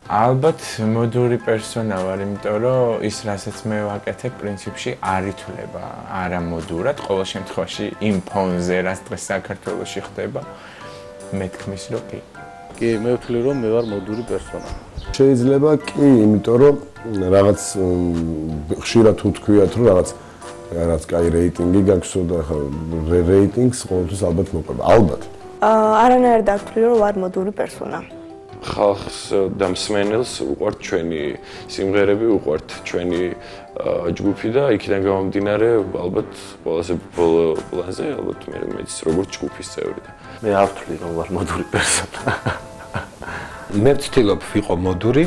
ალბათ მოდური პერსონა ვარ, იმიტომ რომ ის რასაც მე ვაკეთებ, პრინციპში არ ითვლება არა მოდურად, ყოველ შემთხვევაში იმ ფონზე, რაც დღეს საქართველოში ხდება, მეთქმის რომ კი. კი, მე ვთვლი რომ მე ვარ მოდური პერსონა. შეიძლება კი, იმიტომ რომ რაღაც ხშირად თუ თქვიათ რომ რაღაც კაი რეიტინგი გაქვსო და რეიტინგს ყოველთვის ალბათ მოყვება. ალბათ. არანაირად არ ვთვლი რომ ვარ მოდური პერსონა. ხალხს და მსმენელს უყვართ ჩვენი სიმღერები, უყვართ ჩვენი ჯგუფი და იქიდან გამომდინარე ალბათ ყველაზე ბოლო პლანზე ალბათ მეც როგორც ჯგუფის წევრი და მე არ ვთვლი რომ ვარ მოდური პერსონა. მე ვცდილობ ვიყო მოდური,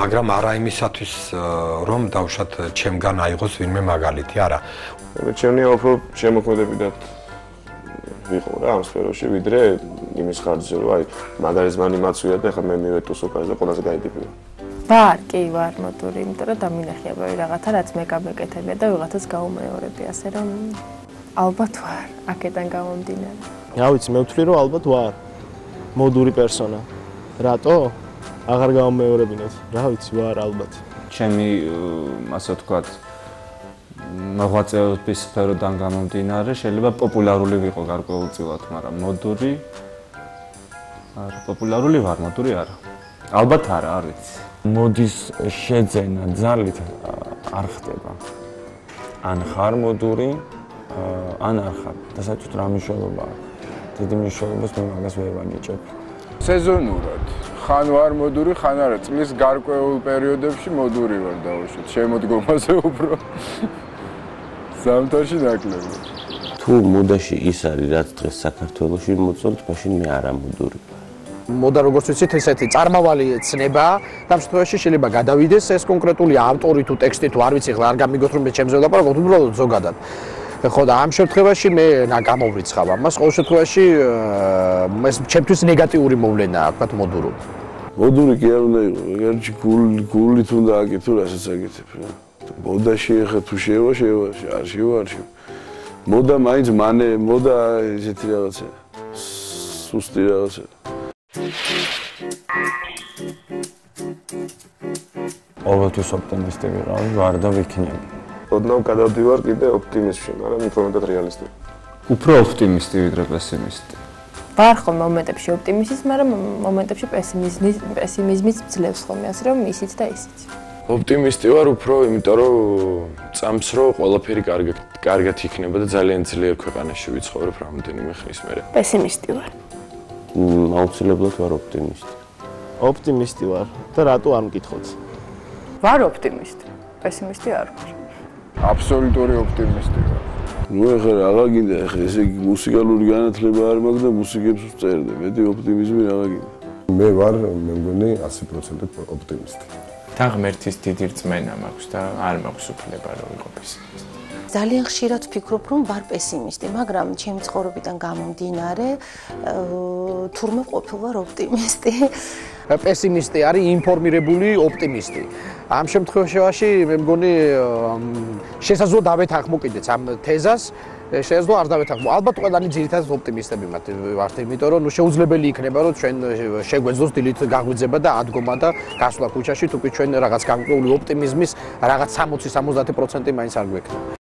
მაგრამ არა იმისათვის რომ დავუშვათ ჩემგან აიღოს ვინმე მაგალითი, არა. მე ჩემნია უფრო შემოქმედებიდან ვიყო რა ამ სფეროში, ვიდრე იმის ხარჯზე, რომ აი მაგარი ზმანი მაცვია და ახლა მე მივეტო სოკაზე და ყველაზე გაიდიფია. ვარ, კი ვარ მოდური, იმიტომ რომ დამინახია რაღაცა, რაც მე გამეკეთებია და ვიღაცას გაუმეორებია, ასე რომ ალბათ ვარ, აქედან გამომდინარე. რა ვიცი, მე ვთვლი რომ ალბათ ვარ მოდური პერსონა. რატო? აღარ გამომეორებინოთ. რა ვიცი, ვარ ალბათ. ჩემი ასე ვთქვათ მოღვაწეობის სფეროდან გამომდინარე, შეიძლება პოპულარული ვიყო გარკვეულწილად, მაგრამ მოდური არა, პოპულარული ვარ, მოდური არა. ალბათ არა, არ ვიცი. მოდის შეძენა ძალით არ ხდება. ან ხარ მოდური, ან არ ხარ. და საერთოდ რა მნიშვნელობა აქვს? დიდი მნიშვნელობას მე მაგას ვერ ვანიჭებ. სეზონურად. ხან ვარ მოდური, ხან არა. წლის გარკვეულ პერიოდებში მოდური ვარ დავუშვათ. შემოდგომაზე უფრო ზამთარში ნაკლები. თუ მოდაში ის არის, რაც დღეს საქართველოში მოწონთ, მაშინ მე არა მოდური. მოდა როგორც ვიცით, ესეთი წარმავალი ცნება და ამ შემთხვევაში შეიძლება გადავიდეს ეს კონკრეტული ავტორი თუ ტექსტი თუ არ ვიცი, ახლა არ გამიგოთ რომ მე ჩემზე ვლაპარაკობ, უბრალოდ ზოგადად. ხო და ამ შემთხვევაში მე გამოვრიცხავ ამას, ყოველ შემთხვევაში ეს ჩემთვის ნეგატიური მოვლენაა, თქვათ მოდური. მოდური კი არ უნდა იყო, ეგარჩი გულით უნდა აკეთო, რასაც აკეთებ რა. მოდაში ახლა თუ შევა, არ შევა. მოდა მაინც მანე, მოდა ესეთი რაღაცა. სუსტი რაღაცა. ყოველთვის ოპტიმისტი ვარ და ვიქნები. ოდნავ გადავდივარ კიდე ოპტიმიზმში, მაგრამ უფრო მეტად რეალისტი. უფრო ოპტიმისტი ვიდრე პესიმისტი. ვარ ხომ მომენტებში ოპტიმისტის, მაგრამ მომენტებში პესიმიზმიც ძლევს ხოლმე, ასე რომ ისიც და ისიც. ოპტიმისტი ვარ უფრო, იმიტომ რომ წამს რომ ყველაფერი კარგად იქნება და ძალიან ძლიერ ქვეყანაში ვიცხოვრებ რამდენიმე ხნის მერე. პესიმისტი ვარ. აუცილებლად ვარ ოპტიმისტი. ოპტიმისტი ვარ და რატო არ მკითხოთ? ვარ ოპტიმისტი, პესიმისტი არ ვარ. აბსოლუტური ოპტიმისტი ვარ. ნუ ახლა რაღა გინდა, ახლა ესე მუსიკალური განათლება არ მაქვს და მუსიკებს ვწერდი, მეტი ოპტიმიზმი რაღა გინდა. მე ვარ, მე მგონი 100% ოპტიმისტი. და ღმერთის დიდი რწმენა მაქვს და არ მაქვს უფლება რომ ვიყო პესიმისტი. ძალიან ხშირად ვფიქრობ, რომ ვარ პესიმისტი, მაგრამ ჩემი ცხოვრებიდან გამომდინარე, თურმე ყოფილვარ ოპტიმისტი. პესიმისტი არის ინფორმირებული ოპტიმისტი. ამ შემთხვევაში მე მგონი შესაძლოა დავეთანხმო კიდეც ამ თეზას, შესაძლოა არ დავეთანხმო. ალბათ ყველანი ძირითადად ოპტიმისტები ვართ, იმიტომ რომ შეუძლებელი იქნება რომ ჩვენ შეგვეძლოს დილით გაგვიძება და ადგომა და გასვლა ქუჩაში, თუ კი ჩვენ რაღაც განკვეული ოპტიმიზმის რაღაც 60-70% მაინც არ გვექნება.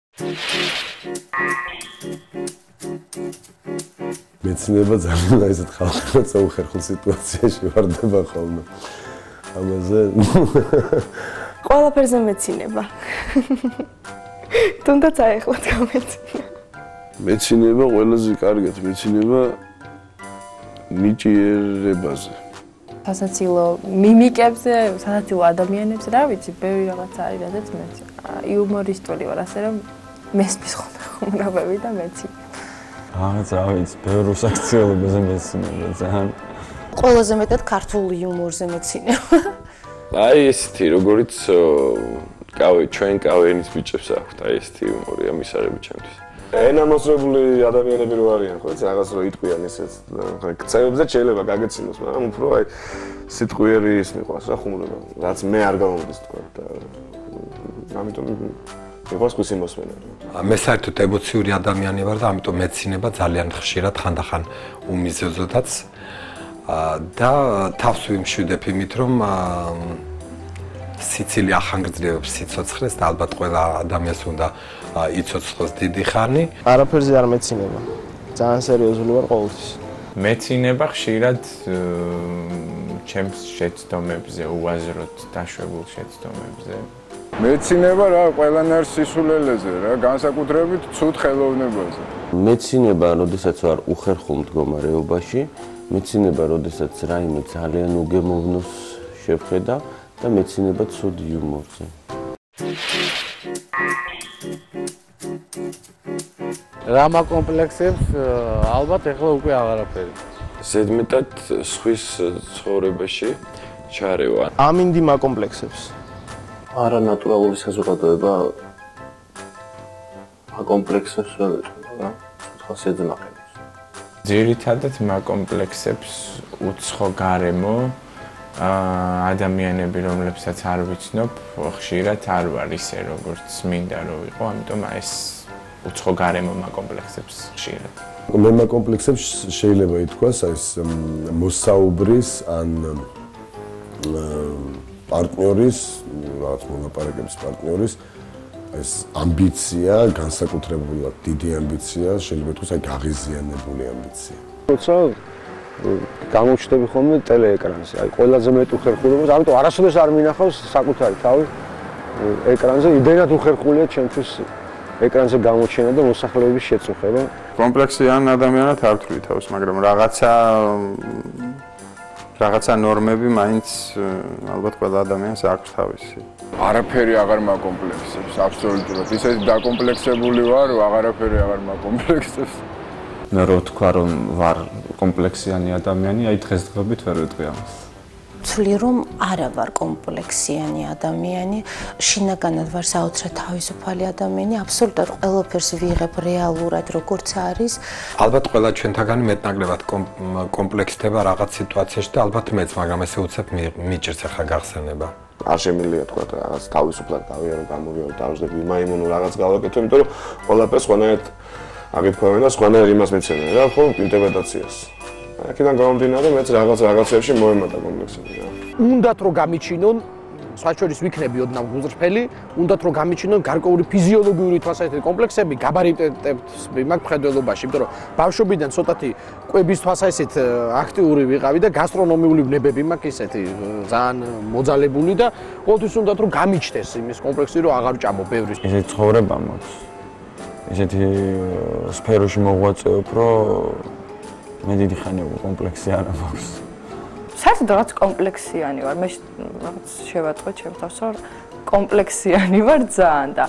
მეცნიერება ძალიან ისეთ ხალხს უხერხულ სიტუაციაში ვარდება ხოლმე. ამაზე ყველაფერზე მეცინება. თუნდაც აეხლა გამეცინა. მეცინება ყველაზე კარგად, მეცინება ნიჭიერებაზე. სასაცილო მიმიკებზე, სასაცილო ადამიანებს, რა ვიცი, ბევრი რაღაცა არის, რადგან მე იუმორისტული ვარ, ასე რომ მესმის ხუმრობები და მეცი. რა ვიცი, ბევრ საქციელებაზე მეცინება ძალიან. ყველაზე მეტად ქართულ იუმორზე მეცინება. აი ესეთი, როგორც ჩვენ კავენის ბიჭებს აქვთ, აი ესეთი იუმორი ამისარები ჩემთვის. ენამოსრებული ადამიანები რო არიან, ხო, რაღაც რო იტყვიან ისეთ, ხა ქცევებზე შეიძლება გაგეცინოს, მაგრამ უფრო აი სიტყვიერი ის მიყვარს რა ხუმრობა, რაც მე არ გამომდის თქვა და ამიტომ მიყვარს ხვის იმოსმენა. მე საერთოდ ემოციური ადამიანი ვარ და ამიტომ მეცინება ძალიან ხშირად ხანდახან უმიზეზოდაც. და თავს ვიმშვიდებ იმით, რომ სიცილი ახანგრძლივებს სიცოცხლეს და ალბათ ყველა ადამიანს უნდა იცოცხლოს დიდი ხანი. არაფერზე არ მეცინება. ძალიან სერიოზული ვარ ყოველთვის. მეცინება ხშირად ჩემს შეცდომებზე, უაზროდ დაშვებულ შეცდომებზე. მეცინება რა ყველანაირ სისულელეზე რა, განსაკუთრებით ცუდ ხელოვნებაზე. მეცინება, როდესაც ვარ უხერხულ მდგომარეობაში, მეცინება, როდესაც რაიმე ძალიან უგემოვნოს შევხედა და მეცინება ცუდ იუმორზე. რამა კომპლექსებს ალბათ ეხლა უკვე აღარაფერი. ზედმეტად სხვის ცხოვრებაში ჩარევა. ამინდი მაკომპლექსებს. არანატურალური საზოგადოება აკომპლექსებს ვერ ეწევა რა. ხას ეძნახებს. ძირითადად მაკომპლექსებს უცხო გარემო ადამიანები, რომლებსაც არ ვიცნობ, ხშირად არ ვარ ისე როგორც მინდა რომ ვიყო, ამიტომ ეს უცხო გარემო მაკომპლექსებს ხშირად. მე მაკომპლექსებს შეიძლება ითქვას ეს მოსაუბრის ან პარტნიორის, რაღაც მონაპარაკების პარტნიორის ეს ამბიცია, განსაკუთრებულად დიდი ამბიცია, შეიძლება ითქვას აი გაღიზიანებული ამბიცია. როცა გამოჩნდები ხოლმე ტელეეკრანზე, აი ყველაზე მეტ უხერხულობას, ამიტომ არასოდეს არ მინახავს საკუთარი თავი ეკრანზე, იმდენად უხერხულია ჩემთვის ეკრანზე გამოჩენა და მოსახლეობის შეწუხება. კომპლექსიან ადამიანად არ ვთვლი თავს, მაგრამ რაღაცა ნორმები მაინც ალბათ ყველა ადამიანს აქვს თავისი. არაფერი აღარ მაკომპლექსებს, აბსოლუტურად. ისეთი დაკომპლექსებული ვარ, აღარაფერი აღარ მაკომპლექსებს. მე რო თქვა რომ ვარ კომპლექსიანი ადამიანი, აი დღესდღეობით ვერ ვიტყვი ამას. ვთვლი რომ არა ვარ კომპლექსიანი ადამიანი, შინაგანად ვარ საოცრად თავისუფალი ადამიანი, აბსოლუტურად ყველაფერს ვიღებ რეალურად როგორც არის. ალბათ ყველა ჩვენთაგანი მეტნაკლებად კომპლექსდება რაღაც სიტუაციაში და ალბათ მეც, მაგრამ ესე უცებ მიჭირს ახლა გახსენება. არ შემიძლია თქვა რაღაც თავისუფლად გავიარო, გამოვიარო, დავждები, მაიმუნო რაღაც გავაკეთო, იმიტომ რომ ყველაფერს სხვანაირად აგიფქვევენ და სხვანაირად იმას მეცემენ რა, ხო, ინტერპრეტაციას. აქედან გამომდინარე მეც რაღაცებში მოემატა კომპლექსები რა. უნდათ რომ გამიჩინონ, სხვაშორის ვიქნები ოდნავ გულწრფელი, უნდათ რომ გამიჩინონ გარკვეული ფიზიოლოგიური თვალსაჩინო კომპლექსები გაბარიტებს მაგ მხედველობაში, იმიტომ რომ ბავშვობიდან ცოტათი კვების თვალსაჩინით აქტიური ვიყავი და გასტრონომიული ვნებები მაქვს ისეთი ძალიან მოძალებული და ყოველთვის უნდათ რომ გამიჩნდეს იმის კომპლექსი რომ აღარ ჭამო ბევრი. ესეთი ცხოვრება მაქვს. ესეთი სფეროში მოღვაწეობ, რომ მე დიდი ხანი კომპლექსი არ მაქვს. საერთოდ რაღაც კომპლექსიანი ვარ. მე რაღაც შევატყვე ჩემს თავს, რომ კომპლექსიანი ვარ ძალიან და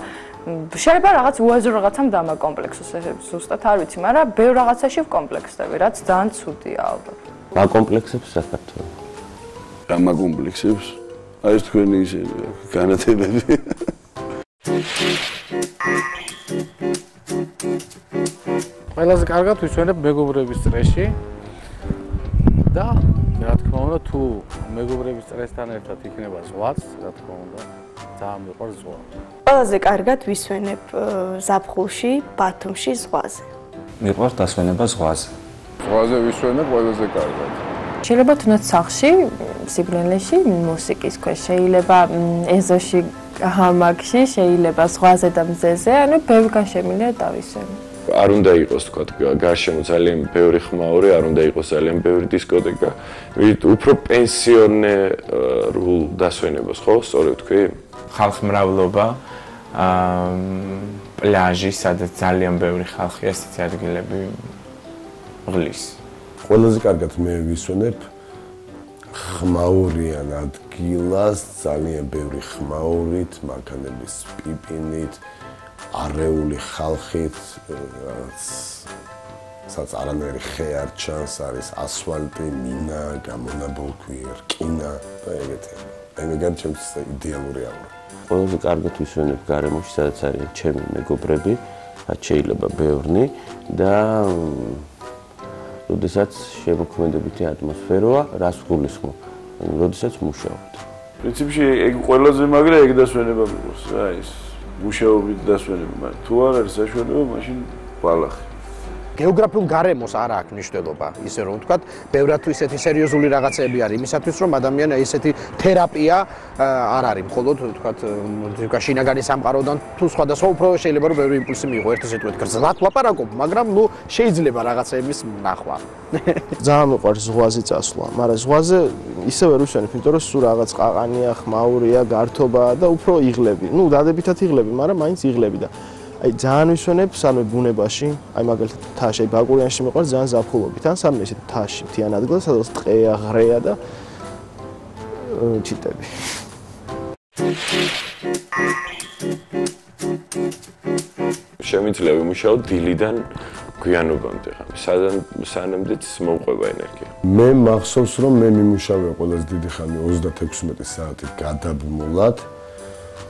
შეიძლება რაღაც უაზრო რაღაცამ დამაკომპლექსოს, ზუსტად არ ვიცი, მაგრამ ბევრ რაღაცაში ვკომპლექსდები, რაც ძალიან ცუდია ალბათ. მაკომპლექსებს საქართველოს. რა მაკომპლექსებს? აი ეს თქვენი ისე განათებები. ყველაზე კარგად ვისვენებ მეგობრების წრეში და რა თქმა უნდა თუ მეგობრების წრესთან ერთად იქნება ზღვაც, რა თქმა უნდა ძალიან მიყვარს ზღვა. ყველაზე კარგად ვისვენებ ზაფხულში, ბათუმში ზღვაზე. მიყვარს დასვენება ზღვაზე. ზღვაზე ვისვენებ ყველაზე კარგად. შეიძლება თუნდაც სახლში, სიბრუნეში, მუსიკის ქვეშ, შეიძლება ეზოში, ჰამაკში, შეიძლება ზღვაზე და მზეზე, ანუ ბევრგან შემიძლია დავისვენო. არ უნდა იყოს თქვა გარშემო ძალიან ბევრი ხმაური, არ უნდა იყოს ძალიან ბევრი დისკოტეკა. უფრო პენსიონერულ დასვენებას ხო, სწორედ თქვი? ხალხმრავლობა, პლაჟი, სადაც ძალიან ბევრი ხალხი, ასეთი ადგილები ღლის. ყველაზე კარგად მე ვისვენებ ხმაურიან ადგილას, ძალიან ბევრი ხმაურით, მანქანების პიპინით, არეული ხალხით, სადაც არანაირი ხე არ ჩანს, არის ასფალტი, მინა, გამონაბოლქვი, რკინა და ეგეთები. აი მეგარი ჩემთვის იდეალური აურო. ყველაზე კარგად ვისვენებ გარემოში, სადაც არიან ჩემი მეგობრები, რაც შეიძლება ბევრნი და როდესაც შემოქმედებითი ატმოსფეროა, რას გულისხმობ, როდესაც მუშაობთ. პრინციპში ეგ ყველაზე მაგრა ეგ დასვენება მიყვარს რა ის. მუშაობით დასვენება, მაგრამ თუ არ არის საშუალება, მაშინ ბალახი. გეოგრაფიულ გარემოს არ აქვს მნიშვნელობა, ისე რომ ვთქვათ, ბევრად თუ ისეთი სერიოზული რაღაცები არის იმისათვის, რომ ადამიანი ისეთი თერაპია არ არის, მხოლოდ ვთქვათ, შინაგანი სამყაროდან თუ სხვადასხვა უფრო შეიძლება რომ ბევრი იმპულსი მიიღო, ერთი სიტყვით გრძლად ლაპარაკობ, მაგრამ ნუ შეიძლება რაღაცების ნახვა. ძალიან მიყვარს ზღვაზე წასვლა, მაგრამ ზღვაზე ისე ვერ ვისვენებ, იმიტომ რომ სულ რაღაც ყაყანია, ხმაურია, გართობაა და უფრო იღლები. ნუ დადებითად იღლები, მაგრამ მაინც იღლები და აი ძალიან ვისვენებ სამე ბუნებაში, აი მაგალითად თაში, აი ბაკურიანში მიყვარს ძალიან ზაფხულობით, ან სამე ისეთ თაში, მთიან ადგილას, სადაც ტყეა, ღრეა და ჩიტები. შემიძლია ვიმუშაოთ დილიდან გვიანობამდე, სანამდეც მოვყვება ენერგია. მე მახსოვს რომ მე მიმუშავე ყველაზე დიდი ხანი 36 საათი გადაბმულად.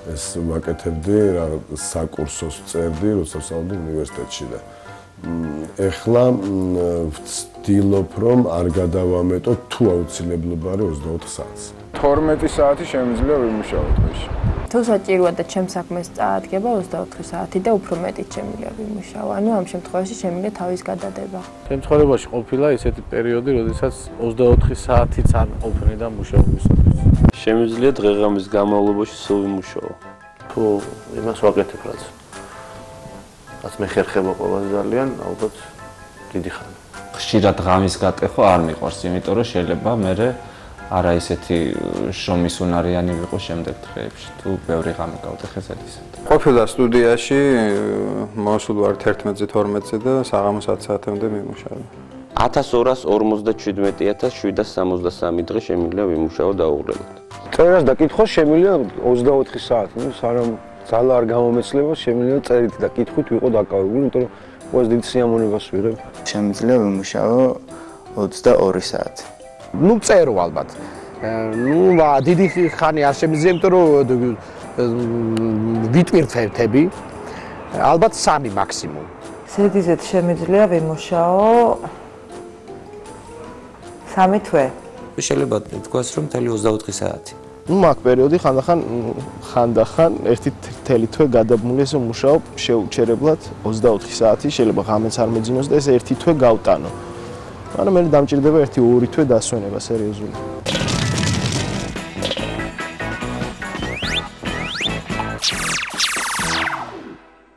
ეს ვაკეთებდი რა საკურსოს წერდი, როცა ვსწავლობდი უნივერსიტეტში და ეხლა ვცდილობ რომ არ გადავამეტო თუ აუცილებლობა არის 24 საათს. 12 საათი შემიძლია ვიმუშაო დღეში. თუ საჭიროა და ჩემს საქმეს წაადგება 24 საათი და უფრო მეტიც შემიძლია ვიმუშაო. ანუ ამ შემთხვევაში შემიძლია თავის გადადება. შემთხვევაში ყოფილა ისეთი პერიოდი, როდესაც 24 საათიც არ ყოფნიდა მუშაობისათვის. შემიძლია დღე-ღამის განმავლობაში სულ ვიმუშაო. თუ იმას ვაკეთებ რაც მე ხერხება ყველაზე ძალიან, ალბათ დიდი ხანი. ხშირად ღამის გატეხვა არ მიყვარს, იმიტომ რომ შეიძლება მე არა ისეთი შრომის უნარიანი ვიყო შემდეგ დღეებში, თუ ბევრი ღამე გავტეხე ზედისად. ყოფილა სტუდიაში, მოსულ ვარ 11-12-ზე და საღამოს 10 საათამდე მიმუშავე. 1217,763 დღე შემიძლია ვიმუშაო დაუღრებლად. წერას დაკითხოს შემიძლია 24 საათი, ნუ სანამ ძალა არ გამომეცლება, შემიძლია წერით და კითხვით ვიყო დაკავებული, იმიტომ რომ ყველაზე დიდ სიამოვნებას ვიღებ. შემიძლია ვიმუშაო 22 საათი. ნუ წერო ალბათ. ნუ დიდი ხანი არ შემიძლია, იმიტომ რომ ვიტვირთები. ალბათ 3 მაქსიმუმ. ზედიზედ შემიძლია ვიმუშაო 3 თვე. შეიძლება თქვას რომ მთელი 24 საათი. ნუ მაგ პერიოდი ხანდახან ერთი მთელი თვე გადაბმული ესე ვმუშაობ შეუჩერებლად 24 საათი, შეიძლება ღამეც არ მეძინოს და ეს ერთი თვე გავტანო. მაგრამ მე დამჭირდება 1-2 თვე დასვენება სერიოზული.